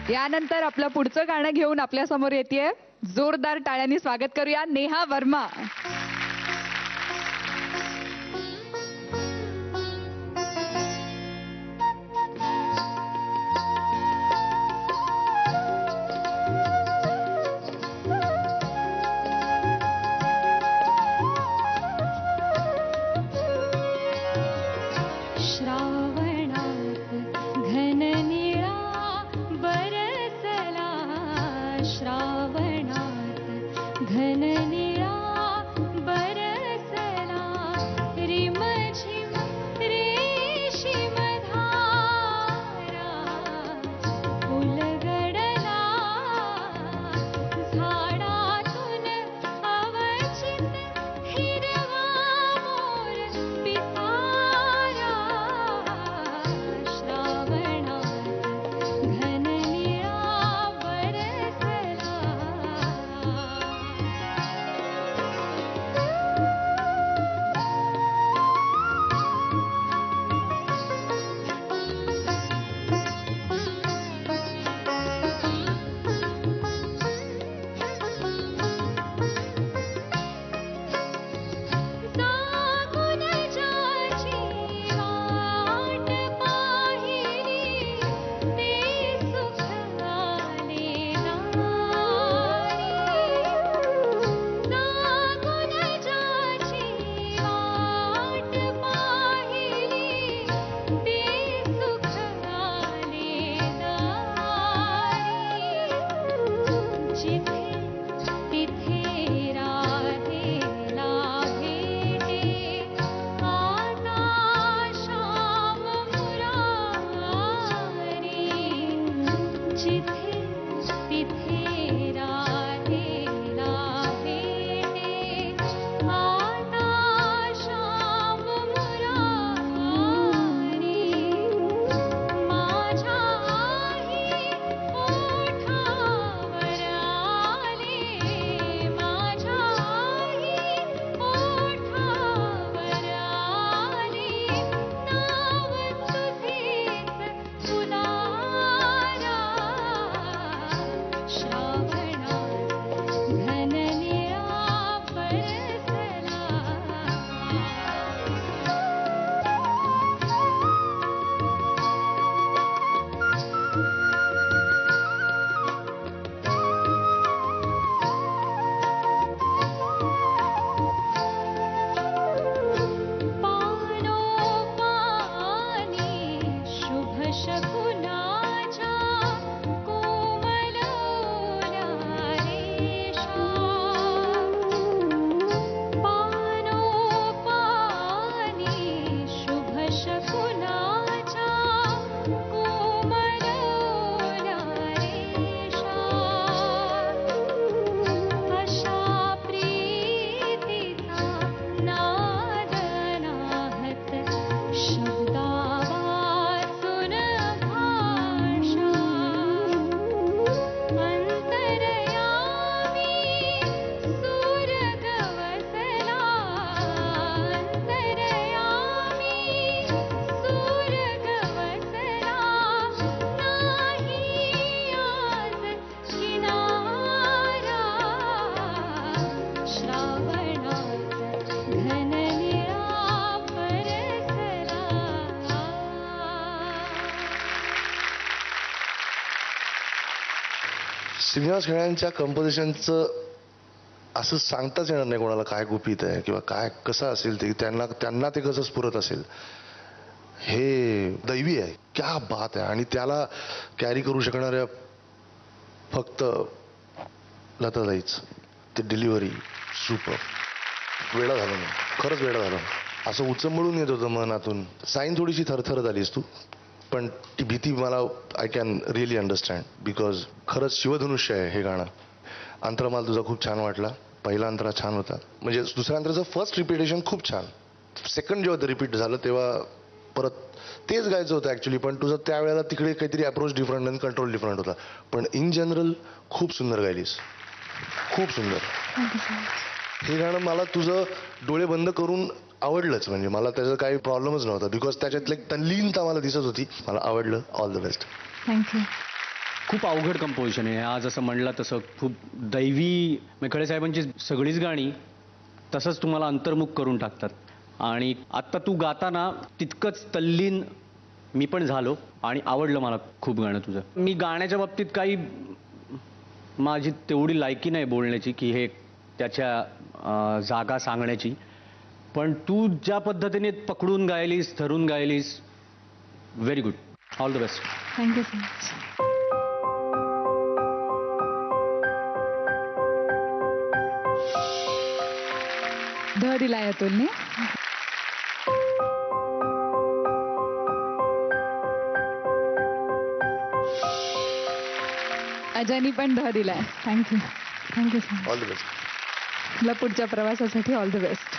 यानंतर आपलं पुढचं गाणं घेऊन आपल्या समोर येतेय, जोरदार टाळ्यांनी स्वागत करूया नेहा वर्मा. श्रीनिवास खेळ्यांच्या कंपोजिशनचं असं सांगताच येणार नाही कोणाला काय गुपित आहे किंवा काय कसं असेल ते, त्यांना ते कसं स्फुरत असेल. हे दैवी आहे, क्या बात आहे. आणि त्याला कॅरी करू शकणाऱ्या फक्त लताताईच. ते डिलिव्हरी सुपर. वेडा झालो मी, खरंच वेडा झालो. असं उचंबळून येत होतं मनातून. साईन थोडीशी थरथरत आलीस तू, पण ती भीती मला I can really understand, because खरंच शिवधनुष्य आहे हे गाणं. अंतरामाल तुझा खूप छान वाटला. पहिला अंतरा छान होता, म्हणजे दुसऱ्या अंतराचं फर्स्ट रिपिटेशन खूप छान. सेकंड जेव्हा ते रिपीट झालं तेव्हा परत तेच गायचं होतं ॲक्च्युली, पण तुझं त्यावेळेला तिकडे काहीतरी अप्रोच डिफरंट आणि कंट्रोल डिफरंट होता. पण इन जनरल खूप सुंदर गायलीस, खूप सुंदर. हे गाणं मला तुझं डोळे बंद करून आवडलंच. म्हणजे मला त्याचा काही प्रॉब्लेमच नव्हता, बिकॉज त्याच्यातली एक तल्लीनता मला दिसत होती. मला आवडलं. All the best. थँक्यू. खूप अवघड कंपोजिशन आहे. आज असं म्हणलं तसं खूप दैवी, खळे साहेबांची सगळीच गाणी तसंच तुम्हाला अंतर्मुख करून टाकतात. आणि आत्ता तू गाताना तितकंच तल्लीन मी पण झालो आणि आवडलं मला खूप गाणं तुझं. मी गाण्याच्या बाबतीत काही माझी तेवढी लायकी नाही बोलण्याची की हे त्याच्या जागा सांगण्याची, पण तू ज्या पद्धतीने पकडून गायलीस, धरून गायलीस, very good. All the best. Thank you so much. दिलाय अतुलने. अजयनी पण दिलाय. Thank you. Thank you so much. All the best. तुला पुढच्या प्रवासासाठी ऑल द बेस्ट.